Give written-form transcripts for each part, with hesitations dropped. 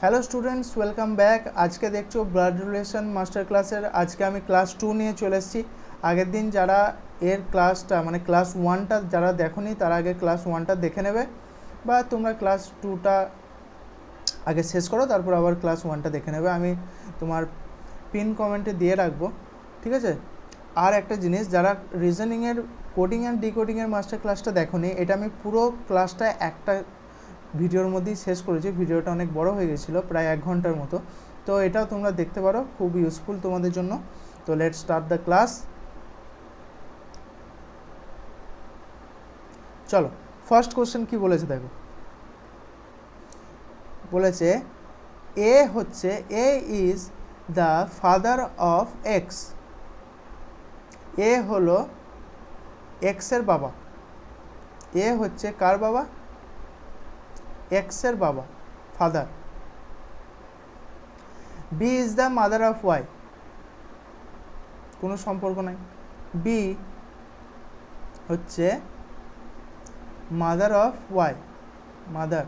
Hello students, welcome back. আজকে দেখছো blood relation master ক্লাসের। আজকে আমি ক্লাস 2 নিয়ে চলে এসেছি। আগের দিন যারা এর ক্লাসটা মানে ক্লাস 1টা যারা দেখোনি তারা আগে ক্লাস 1টা দেখে নেবে, বা তোমরা ক্লাস 2টা আগে শেষ করো, তারপর আবার ক্লাস 1টা দেখে নেবে। আমি তোমার পিন কমেন্টে দিয়ে রাখবো, ঠিক আছে? আর একটা জিনিস, যারা রিজনিংয়ের কোডিং অ্যান্ড ডিকোডিংয়ের মাস্টার ক্লাসটা দেখোনি, এটা আমি পুরো ক্লাসটা একটা ভিডিওর মধ্যেই শেষ করেছি। ভিডিওটা অনেক বড় হয়ে গেছিলো, প্রায় 1 ঘন্টার মতো। তো এটাও তোমরা দেখতে পারো, খুব ইউজফুল তোমাদের জন্য। তো লেটস স্টার্ট দ্য ক্লাস। চলো, ফার্স্ট কোশ্চেন কি বলেছে দেখো। বলেছে A is the father of X. A হলো এক্সের বাবা। এ হচ্ছে কার বাবা? এক্সের বাবা, father. B is the mother of Y. কোনো সম্পর্ক নাই। বি হচ্ছে mother of Y, mother.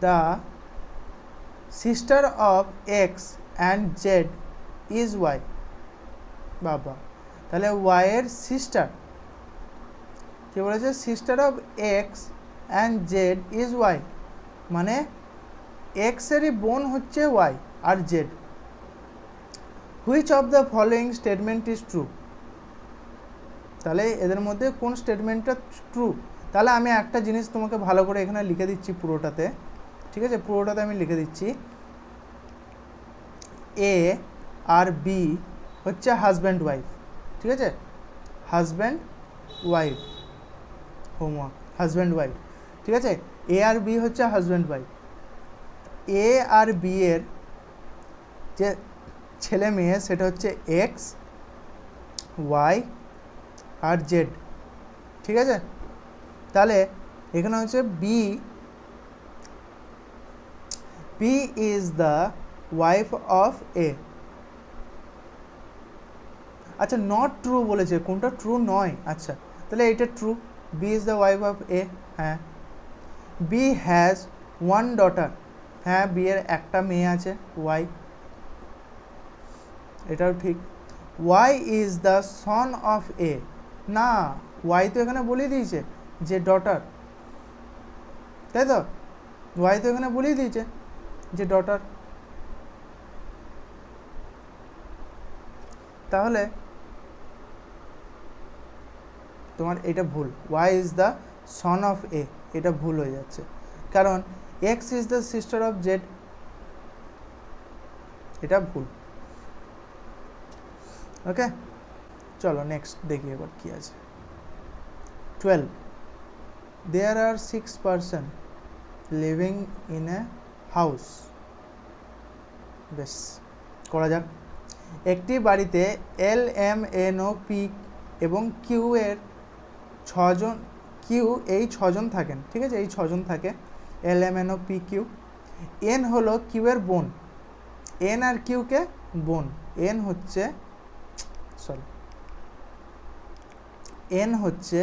The sister of X and Z is Y. বাবা, তাহলে ওয়াই এর সিস্টার কি বলেছে? Sister of X and Z is Y, মানে এক্সেরই বোন হচ্ছে ওয়াই আর Z. Which of the following statement is true. তাহলে এদের মধ্যে কোন স্টেটমেন্টটা ট্রু? তাহলে আমি একটা জিনিস তোমাকে ভালো করে এখানে লিখে দিচ্ছি পুরোটাতে, ঠিক আছে? পুরোটাতে আমি লিখে দিচ্ছি, এ আর বি হচ্ছে হাজব্যান্ড ওয়াইফ, ঠিক আছে? Husband wife, homework, husband wife, ঠিক আছে? এ আর বি হচ্ছে হাজব্যান্ড ওয়াইফ। এ আর বি এর যে ছেলে মেয়ে সেটা হচ্ছে এক্স, ওয়াই আর জেড, ঠিক আছে? তাহলে এখানে হচ্ছে B is the wife of A. আচ্ছা, নট ট্রু বলেছে, কোনটা ট্রু নয়? আচ্ছা, তাহলে এটা true, B is the wife of A. হ্যাঁ। B has one daughter. হ্যাঁ, বি এর একটা মেয়ে আছে, ওয়াই, এটাও ঠিক। Y is the son of A. না, ওয়াই তো এখানে বলে দিয়েছে যে ডটার, তাই তো? ওয়াই তো এখানে বলেই দিয়েছে যে ডটার। তাহলে তোমার এটা ভুল, Y is the son of A, এটা ভুল হয়ে যাচ্ছে, কারণ X is the sister of Z, এটা ভুল। ওকে, চলো নেক্সট দেখি এবার কি আছে। 12, দেয়ার আর 6 person living in a house. বেশ, করা যাক। একটি বাড়িতে এল, এম, এন ও পি এবং কিউ এর 6জন, কিউ এই 6জন থাকেন, ঠিক আছে? এই 6জন থাকে, এল, এম, এন ও পি, কিউ। এন হলো কিউ এর বোন। এন আর কিউকে বোন। এন হচ্ছে এন হচ্ছে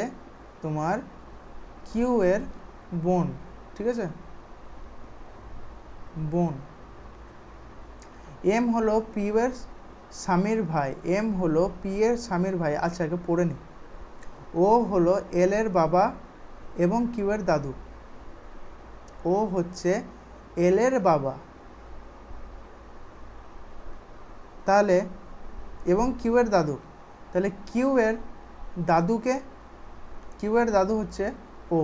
তোমার কিউ এর বোন, ঠিক আছে? বোন। এম হলো পি এর স্বামীর ভাই। এম হলো পি এর স্বামীর ভাই। আচ্ছা, একে পড়ে নি। ও হলো এল এর বাবা এবং কিউ এর দাদু। ও হচ্ছে এল এর বাবা, তাহলে এবং কিউ এর দাদু। তাহলে কিউ এর দাদুকে, কিউ এর দাদু হচ্ছে ও,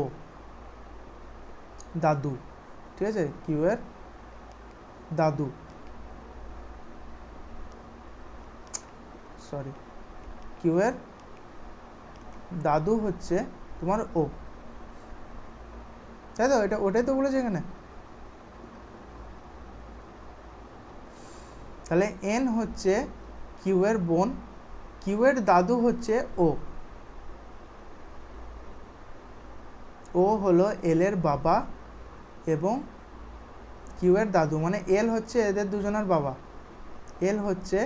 দাদু, ঠিক আছে? কিউ এর দাদু, সরি, কিউ এর দাদু হচ্ছে তোমার ও, তাই তো? এটা ওটাই তো বলেছে এখানে। তাহলে এন হচ্ছে কিউ এর বোন, কিউ এর দাদু হচ্ছে ও। ও হলো এল এর বাবা এবং কিউ এর দাদু, মানে এল হচ্ছে এদের দুজনের বাবা। এল হচ্ছে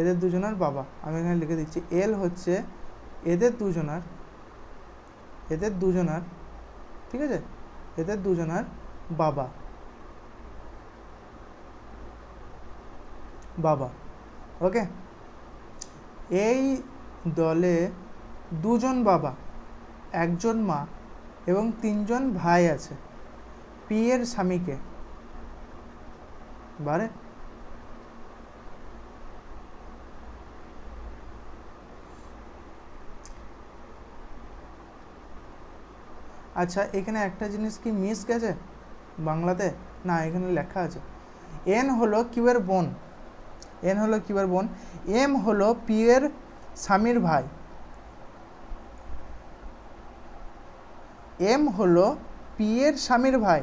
এদের দুজনের বাবা। আমি এখানে লিখে দিচ্ছি, এল হচ্ছে এদের দুজনার, ঠিক আছে? এদের দুজনার বাবা। বাবা। ওকে, এই দলে দুজন বাবা, একজন মা এবং তিনজন ভাই আছে। পি এর স্বামীকে বারে আচ্ছা, এখানে একটা জিনিস কি মিস গেছে বাংলাতে? না, এখানে লেখা আছে এন হলো কিউ এর বোন, এন হলো কিউ এর বোন, এম হলো পি এর স্বামীর ভাই, এম হলো পি এর স্বামীর ভাই,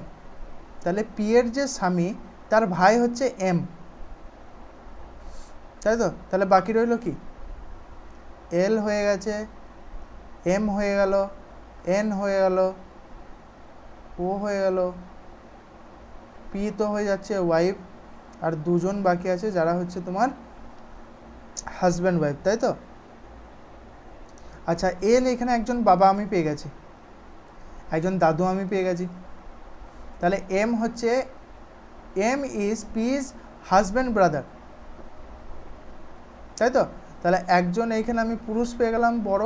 তাহলে পি এর যে স্বামী তার ভাই হচ্ছে এম, তাই তো? তাহলে বাকি রইল কি? এল হয়ে গেছে, এম হয়ে গেল, এন হয়ে গেল, ও হয়ে গেল, পি তো হয়ে যাচ্ছে ওয়াইফ, আর দুজন বাকি আছে যারা হচ্ছে তোমার হাজব্যান্ড ওয়াইফ, তাই তো? আচ্ছা, এল এখানে একজন বাবা আমি পেয়ে গেছি, একজন দাদু আমি পেয়ে গেছি, তাহলে এম হচ্ছে, M is P's husband brother, তাই তো? তাহলে একজন এইখানে আমি পুরুষ পেয়ে গেলাম বড়,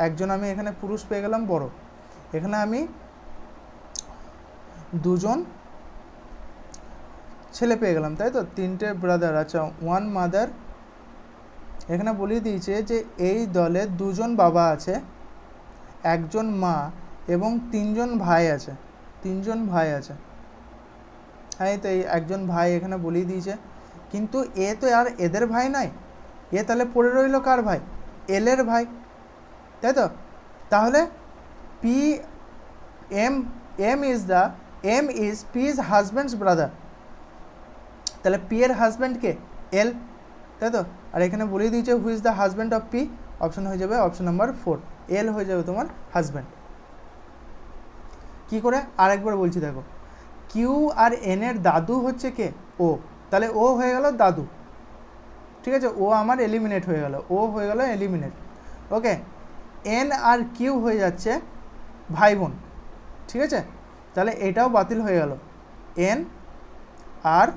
একজন আমি এখানে পুরুষ পেয়ে গেলাম বড়, এখানে আমি দুজন ছেলে পেয়ে গেলাম, তাই তো? তিনটে ব্রাদার। আচ্ছা, ওয়ান মাদার, এখানে বলিয়ে দিয়েছে যে এই দলে দুজন বাবা আছে, একজন মা এবং তিনজন ভাই আছে, তিনজন ভাই আছে। হ্যাঁ, তো এই একজন ভাই এখানে বলিয়ে দিয়েছে, কিন্তু এ তো আর এদের ভাই নয়, এ তাহলে পড়ে রইল কার ভাই? এলের ভাই, তাই তো? তাহলে P M, M is P's husbands brother, তাহলে পি এর হাজব্যান্ডকে এল, তাই তো? আর এখানে বলিয়ে দিয়েছে who is the husband of P, option হয়ে যাবে অপশন নাম্বার 4, এল হয়ে যাবে তোমার হাজব্যান্ড। কি করে আরেকবার বলছি দেখো, কিউ আর এন এর দাদু হচ্ছে কে? ও, তাহলে ও হয়ে গেল দাদু, ঠিক আছে? ও আমার এলিমিনেট হয়ে গেল, ও হয়ে গেল এলিমিনেট। ওকে, এন আর কিউ হয়ে যাচ্ছে ভাই বোন, ঠিক আছে? তাহলে এটাও বাতিল হয়ে গেল, এন আর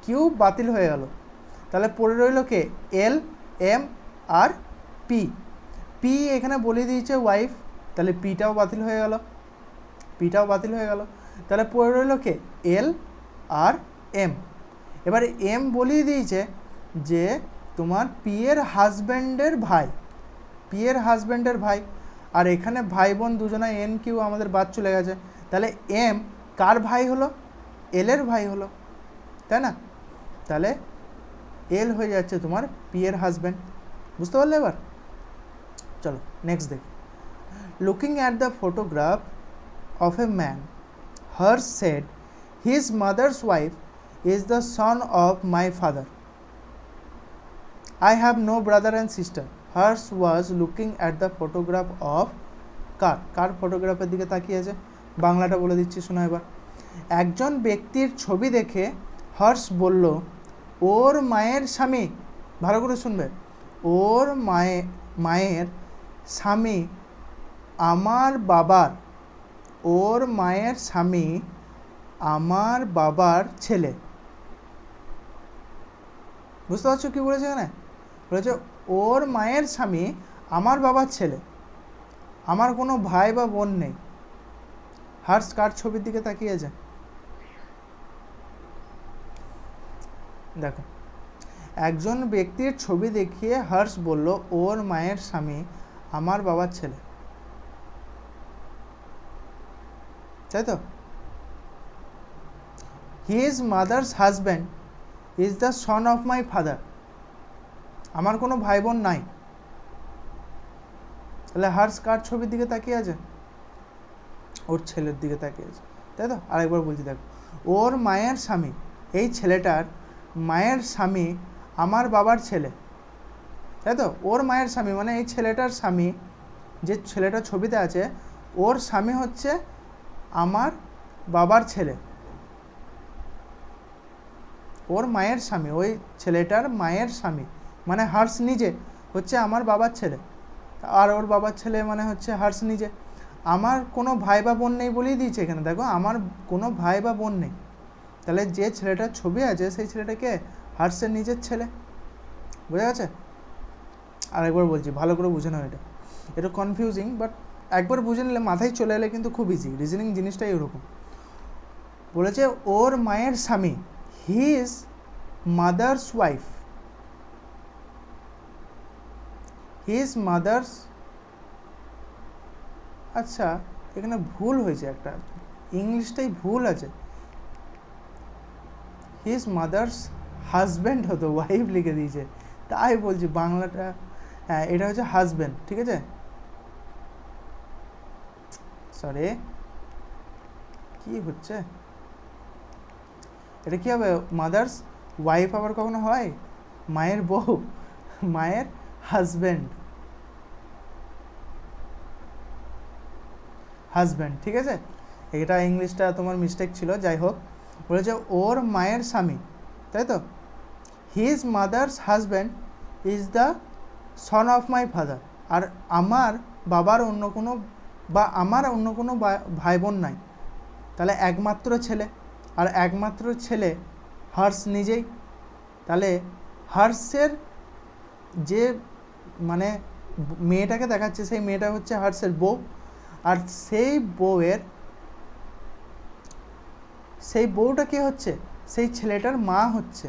কিউ বাতিল হয়ে গেল, তাহলে পড়ে রইল কে? এল, এম আর পি। পি এখানে বলে দিয়েছে ওয়াইফ, তাহলে পিটাও বাতিল হয়ে গেল, পিটাও বাতিল হয়ে গেল, তাহলে পড়ে রইল কে? এল আর এম। এবারে এম বলিয়ে দিয়েছে যে তোমার পি এর হাজব্যান্ডের ভাই, পি এর হাজব্যান্ডের ভাই, আর এখানে ভাই বোন দুজনা এন কিউ আমাদের বাদ চলে গেছে, তাহলে এম কার ভাই হলো? এলের ভাই হলো, তাই না? তাহলে এল হয়ে যাচ্ছে তোমার পি এর হাজব্যান্ড। বুঝতে পারলে এবার? চলো নেক্সট দেখি। Looking at the photograph of a man, Hirsch said, his mother's wife is the son of my father. I have no brother and sister. Hirsch was looking at the photograph of কার ফটোগ্রাফের দিকে তাকিয়ে আছে? বাংলাটা বলে দিচ্ছি, শোনো এবার। একজন ব্যক্তির ছবি দেখে হর্ষ বলল, ওর মায়ের স্বামী, ভালো করে শুনবে, ওর মায়ের স্বামী আমার বাবার, ওর মায়ের স্বামী আমার বাবার ছেলে। বুঝতে পারছো কী বলেছে এখানে? বলেছে ওর মায়ের স্বামী আমার বাবার ছেলে, আমার কোনো ভাই বা বোন নেই। হার্স কার ছবির দিকে তাকিয়েছে? দেখো, একজন ব্যক্তির ছবি দেখিয়ে হার্স বলল, ওর মায়ের স্বামী আমার বাবার ছেলে, তাই তো? His mother's husband is the son of my father, আমার কোনো ভাই বোন নাই। তাহলে হার্স কার ছবির দিকে তাকিয়ে আছে? ওর ছেলের দিকে তাকিয়ে আছে, তাই তো? আরেকবার বলছি দেখো, ওর মায়ের স্বামী, এই ছেলেটার মায়ের স্বামী আমার বাবার ছেলে, তাই তো? ওর মায়ের স্বামী মানে এই ছেলেটার স্বামী, যে ছেলেটা ছবিতে আছে ওর স্বামী হচ্ছে আমার বাবার ছেলে, ওর মায়ের স্বামী, ওই ছেলেটার মায়ের স্বামী মানে হার্স নিজে হচ্ছে আমার বাবার ছেলে, আর ওর বাবার ছেলে মানে হচ্ছে হার্স নিজে। আমার কোনো ভাই বা বোন নেই বলেই দিয়েছে এখানে, দেখো আমার কোনো ভাই বা বোন নেই, তাহলে যে ছেলেটার ছবি আছে সেই ছেলেটাকে হার্সের নিজের ছেলে। বোঝা গেছে? আরেকবার বলছি, ভালো করে বুঝে নাও। এটা কনফিউজিং, বাট একবার বুঝে নিলে, মাথায় চলে এলে কিন্তু খুব ইজি। রিজনিং জিনিসটাই এরকম। বলেছে ওর মায়ের স্বামী, his mother's wife, his mother's, আচ্ছা এখানে ভুল হয়েছে, একটা ইংলিশটাই ভুল আছে। হিজ মাদার্স হাজব্যান্ড হতো, ওয়াইফ লিখে দিয়েছে, তাই বলছি বাংলাটা। হ্যাঁ, এটা হচ্ছে হাজব্যান্ড, ঠিক আছে। সরি, কি হচ্ছে এটা? কি হবে? মাদার্স ওয়াইফ আবার কখনো হয়? মায়ের বউ, মায়ের হাজব্যান্ড, হাজব্যান্ড, ঠিক আছে। এটা ইংলিশটা তোমার মিস্টেক ছিল, যাই হোক। বলেছে ওর মায়ের স্বামী, তাই তো। His mother's husband is the son of my father. আর আমার বাবার অন্য কোনো, বা আমার অন্য কোনো ভাই বোন নাই, তাহলে একমাত্র ছেলে, আর একমাত্র ছেলে হার্স নিজেই। তাহলে হার্সের যে মানে মেয়েটাকে দেখাচ্ছে, সেই মেয়েটা হচ্ছে হার্সের বউ, আর সেই বউটা কে হচ্ছে? সেই ছেলেটার মা হচ্ছে,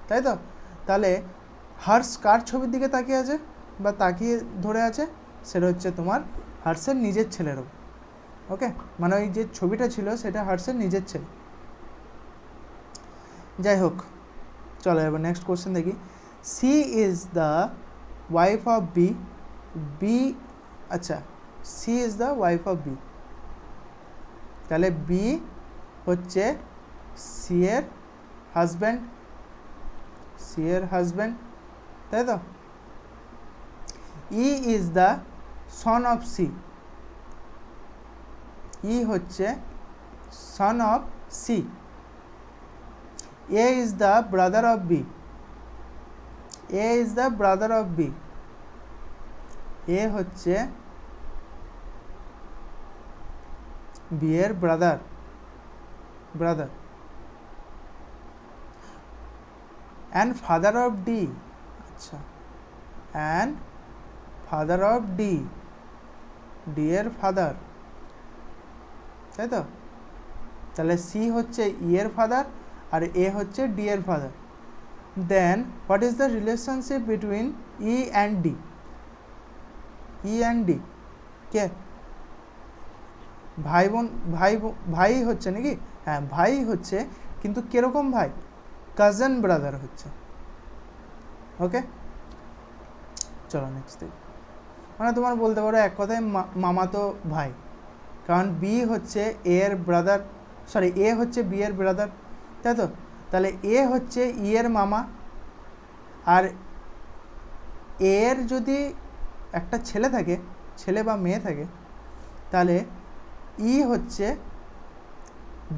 তাই তো। তাহলে হার্স কার ছবির দিকে তাকিয়ে আছে বা তাকিয়ে ধরে আছে? সেটা হচ্ছে তোমার হার্সের নিজের ছেলেরও। ওকে, মানে ওই যে ছবিটা ছিল সেটা হার্সের নিজের ছেলে। যাই হোক, চলো এবার নেক্সট কোশ্চেন দেখি। C is the wife of B, B, আচ্ছা C is the wife of B, তাহলে বি হচ্ছে সি এর হাজব্যান্ড, সি এর হাজব্যান্ড, তাই তো। E is the son of C, E হচ্ছে son of C. A is the brother of B, A is the brother of B, A হচ্ছে B এর brother, brother. And father of D, আচ্ছা, and father of D, D এর father, তাই তো। তাহলে C হচ্ছে ই এর ফাদার আর এ হচ্ছে ডি এর father. Then what is the relationship between E and D? E and D কে? ভাই বোন, ভাই হচ্ছে নাকি? হ্যাঁ, ভাই হচ্ছে, কিন্তু কিরকম ভাই? কাজন ব্রাদার হচ্ছে। ওকে, চলো নেক্সট দেখি। মানে তোমার বলতে পারো এক কথায় মামাতো ভাই, কারণ বি হচ্ছে এ এর ব্রাদার, সরি এ হচ্ছে বি এর ব্রাদার, তাই তো। তাহলে এ হচ্ছে ই এর মামা, আর এর যদি একটা ছেলে থাকে, ছেলে বা মেয়ে থাকে, তাহলে ই হচ্ছে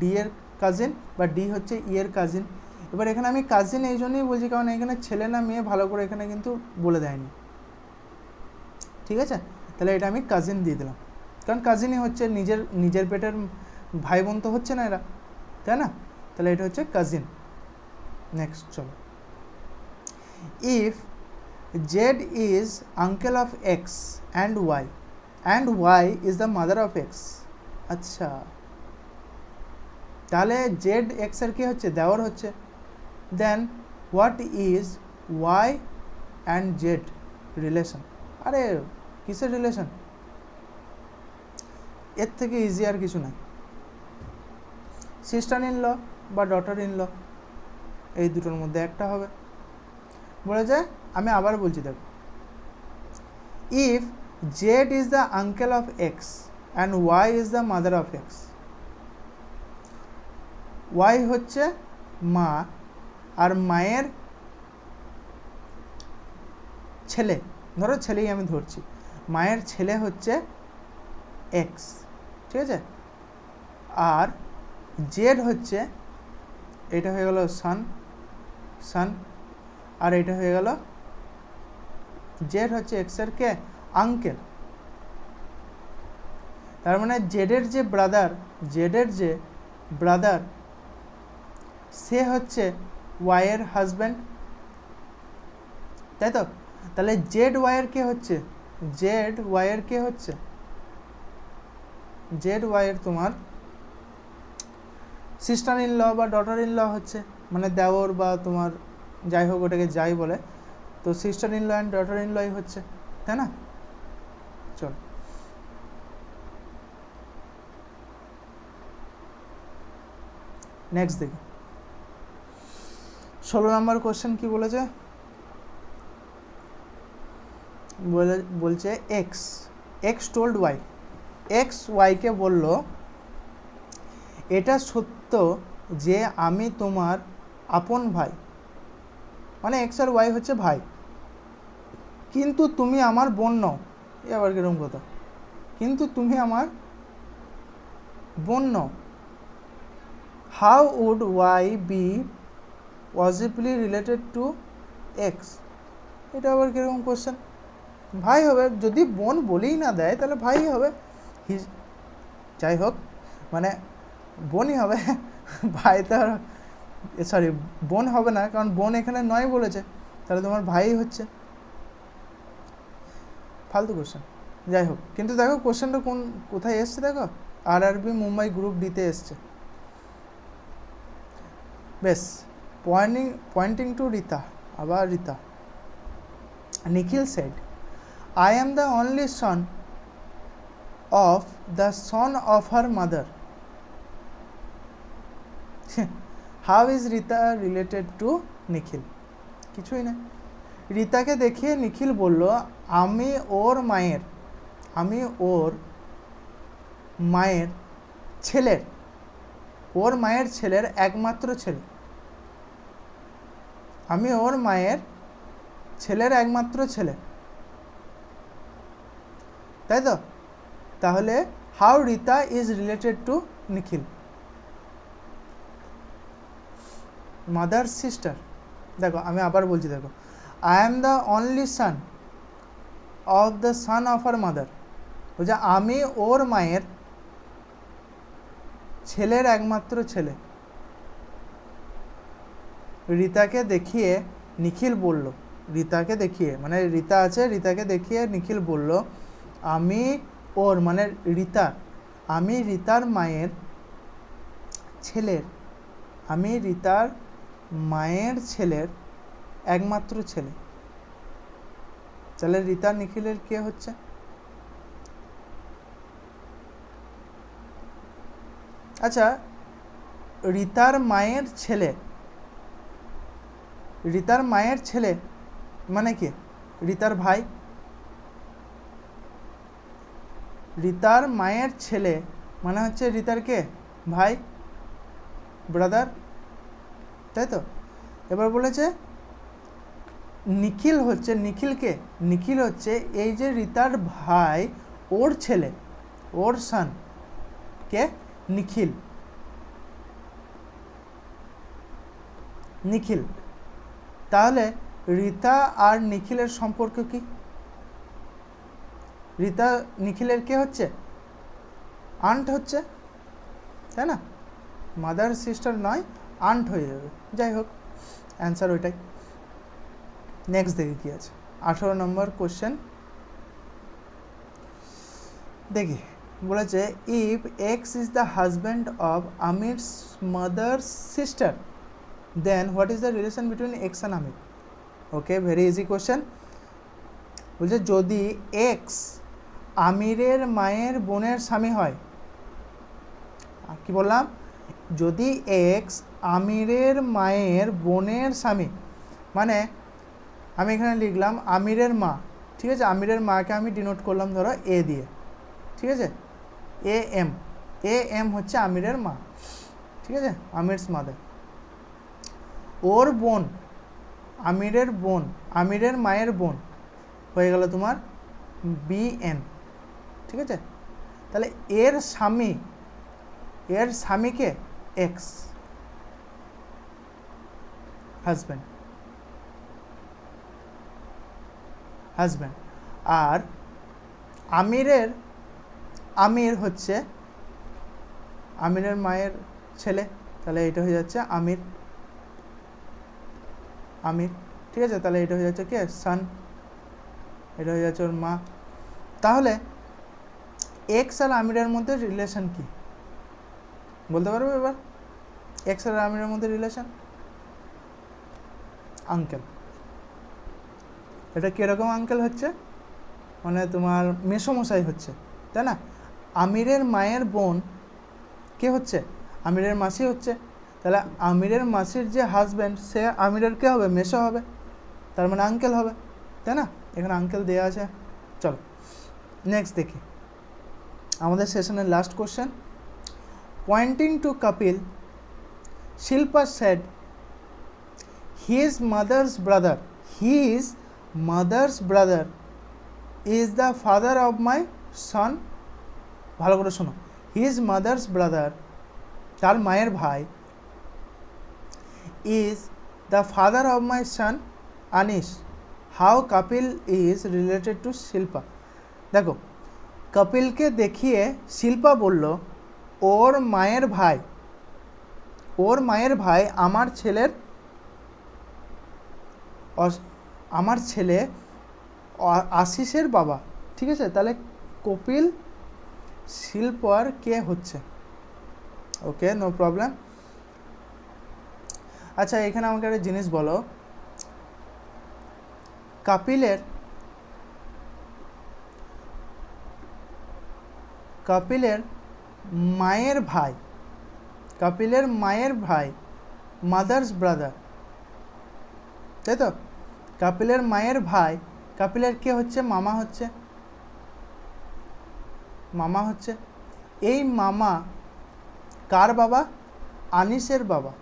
ডি এর কাজিন, বা ডি হচ্ছে ই এর কাজিন। এবার এখানে আমি কাজিন এই জন্যই বলছি কারণ এখানে ছেলে না মেয়ে ভালো করে এখানে কিন্তু বলে দেয়নি, ঠিক আছে। তাহলে এটা আমি কাজিন দিয়ে দিলাম, কারণ কাজিনই হচ্ছে নিজের পেটের ভাই বোন তো হচ্ছে না এরা, তাই না। তাহলে এটা হচ্ছে কাজিন। নেক্সট চলো। If Z is uncle of X and Y is the mother of X, আচ্ছা তাহলে জেড এক্স এর কি হচ্ছে? দেওর হচ্ছে। Then what is Y and Z relation? আরে কিসের রিলেশন? এর থেকে ইজি আর কিছু নাই। সিস্টার ইন ল বা ডটার ইন ল, এই দুটোর মধ্যে একটা হবে। বলে যায়, আমি আবার বলছি দেখো, if Z is the uncle of X and Y is the mother of X, Y হচ্ছে মা, আর মায়ের ছেলে, ধরো ছেলেই আমি ধরছি, মায়ের ছেলে হচ্ছে এক্স, ঠিক আছে। আর জেড হচ্ছে, এটা হয়ে গেল সান, আর এটা হয়ে গেল জেড হচ্ছে এক্স এর কে? আঙ্কেল। তার মানে জেডের যে ব্রাদার সে হচ্ছে ওয়াই এর হাজব্যান্ড, তাই তো? তাহলে জেড ওয়াই এর কে হচ্ছে? জেড ওয়াই এর কে হচ্ছে? জেড ওয়াই এর তোমার সিস্টার ইন ল বা ডটার ইন ল হচ্ছে, মানে দেওর বা তোমার যাই হোক ওটাকে যাই বলে, তো sister in law and daughter in লই হচ্ছে, তাই না? চল নেক্সট দেখি 16 নম্বর কোশ্চেন কি বলেছে, বলছে X X told Y, X ওয়াইকে বলল এটা সত্য যে আমি তোমার আপন ভাই, মানে এক্স আর ওয়াই হচ্ছে ভাই, কিন্তু তুমি আমার বোন নও। এ আবার কিরকম কথা, কিন্তু তুমি আমার বোন নও। How would Y be possibly related to X? এটা আবার কীরকম কোশ্চেন? ভাই হবে, যদি বোন বলেই না দেয় তাহলে ভাই হবে, যাই হোক মানে বোনই হবে ভাই তো আর, সরি বোন হবে না, কারণ বোন এখানে নয় বলেছে, তাহলে তোমার ভাই হচ্ছে। ফালতু কোশ্চেন, যাই হোক, কিন্তু দেখো কোশ্চেনটা কোথায় এসছে, দেখো আরআরবি মুম্বাই গ্রুপ ডিতে এসছে। বেশ, পয়েন্টিং টু রিতা, আবার রিতা। নিখিল shed, I am the only son of the son of her mother. How is Rita related to Nikhil? কিছুই না। রিতাকে দেখিয়ে নিখিল বলল আমি ওর মায়ের ছেলের একমাত্র ছেলে, আমি ওর মায়ের ছেলের একমাত্র ছেলে, তাই তো? তাহলে how Rita is related to Nikhil? Mother sister, দেখো আমি আবার বলছি, দেখো I am the only son of the son of our mother, বলছে আমি ওর মায়ের ছেলের একমাত্র ছেলে। রিতাকে দেখিয়ে নিখিল বলল, রিতাকে দেখিয়ে মানে রিতা আছে, রিতাকে দেখিয়ে নিখিল বলল আমি ওর মানে রিতা, আমি রিতার মায়ের ছেলের একমাত্র ছেলে। তাহলে রিতা নিখিলের কে হচ্ছে? আচ্ছা, রিতার মায়ের ছেলে মানে কি? রিতার ভাই। রিতার মায়ের ছেলে মানে হচ্ছে রিতার কে? ভাই, ব্রাদার, তাই তো? এবার বলেছে নিখিল হচ্ছে, নিখিল হচ্ছে এই যে রিতার ভাই, ওর ছেলে, ওর সান কে? নিখিল। তাহলে রিতা আর নিখিলের সম্পর্ক কি? রিতা নিখিলের কে হচ্ছে? আন্ট হচ্ছে, তাই না? মাদার সিস্টার নয়, আন্ট হয়ে যাবে। যাই হোক, অ্যান্সার ওইটাই। নেক্সট দেখি কি আছে, 18 নম্বর কোশ্চেন দেখি, বলেছে if X is the husband of Amir's mother's sister then what is the relation between X and Amir? Okay, very easy question. বলছে যদি এক্স আমিরের মায়ের বোনের স্বামী হয়, কি বললাম? যদি এক্স আমিরের মায়ের বোনের স্বামী, মানে আমি এখানে লিখলাম আমিরের মা, ঠিক আছে? আমিরের মাকে আমি ডিনোট করলাম ধরো এ দিয়ে, ঠিক আছে? এ এম হচ্ছে আমিরের মা, ঠিক আছে? আমিরস মাদার। ওর বোন, আমিরের মায়ের বোন হয়ে গেল তোমার BN, ঠিক আছে? তাহলে এর স্বামীকে এক্স, হাজব্যান্ড, আর আমির হচ্ছে আমিরের মায়ের ছেলে, তাহলে এটা হয়ে যাচ্ছে আমির। আমির, ঠিক আছে। তাহলে এটা হয়ে যাচ্ছে কে, সান, এটা হয়ে যাচ্ছে ওর মা। তাহলে এক্স আর আমিরের মধ্যে রিলেশন কি বলতে পারবে এবার? এক্স আর আমিরের মধ্যে রিলেশন আঙ্কেল। এটা কীরকম আঙ্কেল হচ্ছে, মানে তোমার মেসোমশাই হচ্ছে, তাই না? আমিরের মায়ের বোন কে হচ্ছে, আমিরের মাসি হচ্ছে। তাহলে আমিরের মাসির যে হাজব্যান্ড সে আমিরের কে হবে, মেসো হবে, তার মানে আঙ্কেল হবে, তাই না? এখানে আঙ্কেল দেওয়া আছে। চলো নেক্সট দেখি আমাদের সেশনের last question. Pointing to Kapil, Shilpa said his mother's brother is the father of my son. ভালো করে শোনো, his mother's brother, তার মায়ের ভাই, is the father of my son Anish. How Kapil is related to Shilpa? দেখো, কপিলকে দেখিয়ে শিল্পা বলল ওর মায়ের ভাই আমার ছেলে আশিসের বাবা, ঠিক আছে। তাহলে কপিল শিল্পার কে হচ্ছে, ওকে, নো প্রবলেম। আচ্ছা, এখানে আমাকে একটা জিনিস বলো, কপিলের মায়ের ভাই মাদার্স ব্রাদার, তাই তো? কপিলের মায়ের ভাই, কপিলের কে হচ্ছে, মামা হচ্ছে। এই মামা কার বাবা, আনিসের বাবা,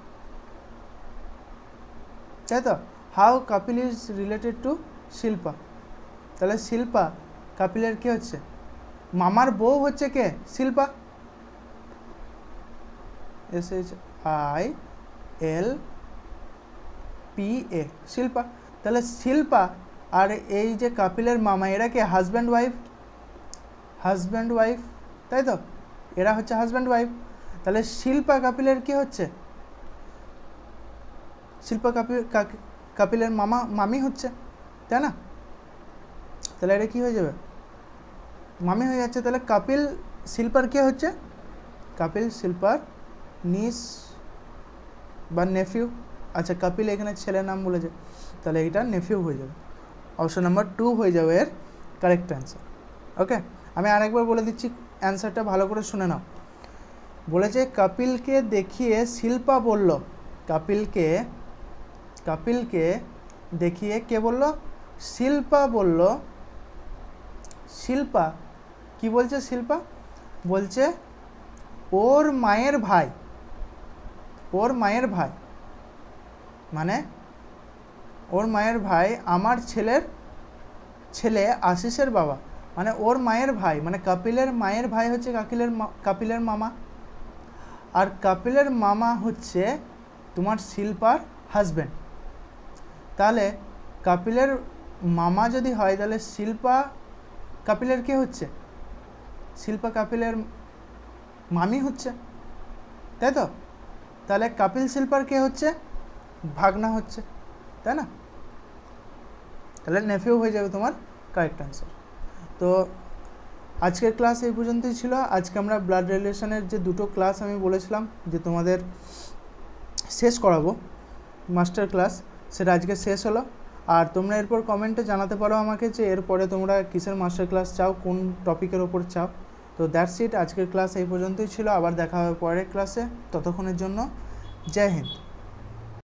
তাই তো? How Kapil is related two Shilpa? তাহলে শিল্পা কপিলের কে হচ্ছে, মামার বউ হচ্ছে কে, শিল্পা, SHILPA, শিল্পা। তাহলে শিল্পা আর এই যে কপিলের মামা এরা কি হাজব্যান্ড ওয়াইফ, তাই তো? এরা হচ্ছে হাজব্যান্ড ওয়াইফ। তাহলে শিল্পা কপিলের কি হচ্ছে, শিল্পা কপিলের মামি হচ্ছে, তাই না? তাহলে এটা কি হয়ে যাবে, মামি হয়ে যাচ্ছে। তাহলে কপিল শিল্পার কে হচ্ছে, কপিল শিল্পার নিস বা নেফিউ। আচ্ছা, কপিল এখানে ছেলের নাম বলেছে, তাহলে এটা নেফিউ হয়ে যাবে, অপশন নাম্বার 2 হয়ে যাবে এর কারেক্ট অ্যান্সার। ওকে, আমি আরেকবার বলে দিচ্ছি, অ্যান্সারটা ভালো করে শুনে নাও। বলেছে কপিলকে দেখিয়ে শিল্পা বলল, কপিলকে দেখিয়ে কে বলল, শিল্পা বলল। শিল্পা কি বলছে, শিল্পা বলছে ওর মায়ের ভাই মানে ওর মায়ের ভাই আমার ছেলে আশিসের বাবা, মানে ওর মায়ের ভাই, মানে কপিলের মায়ের ভাই হচ্ছে কপিলের মামা, আর কপিলের মামা হচ্ছে তোমার শিল্পার হাজব্যান্ড। তাহলে কপিলের মামা যদি হয় তাহলে শিল্পা কপিলের কে হচ্ছে, শিল্পা কপিলের মামি হচ্ছে, তাই তো? তাহলে কপিল শিল্পার কে হচ্ছে, ভাগনা হচ্ছে, তাই না? তাহলে নেফিউ হয়ে যাবে তোমার কারেক্ট অ্যান্সার। তো আজকের ক্লাস এই পর্যন্তই ছিল। আজকে আমরা ব্লাড রিলেশনের যে দুটো ক্লাস আমি বলেছিলাম যে তোমাদের শেষ করাবো মাস্টার ক্লাস, সেটা আজকে শেষ হলো। আর তোমরা এরপর কমেন্টে জানাতে পারো আমাকে যে এরপরে তোমরা কিসের মাস্টার ক্লাস চাও, কোন টপিকের ওপর চাও। তো দ্যাটস ইট, আজকের ক্লাস এই পর্যন্তই ছিল। আবার দেখা হবে পরের ক্লাসে, ততক্ষণের জন্য জয় হিন্দ।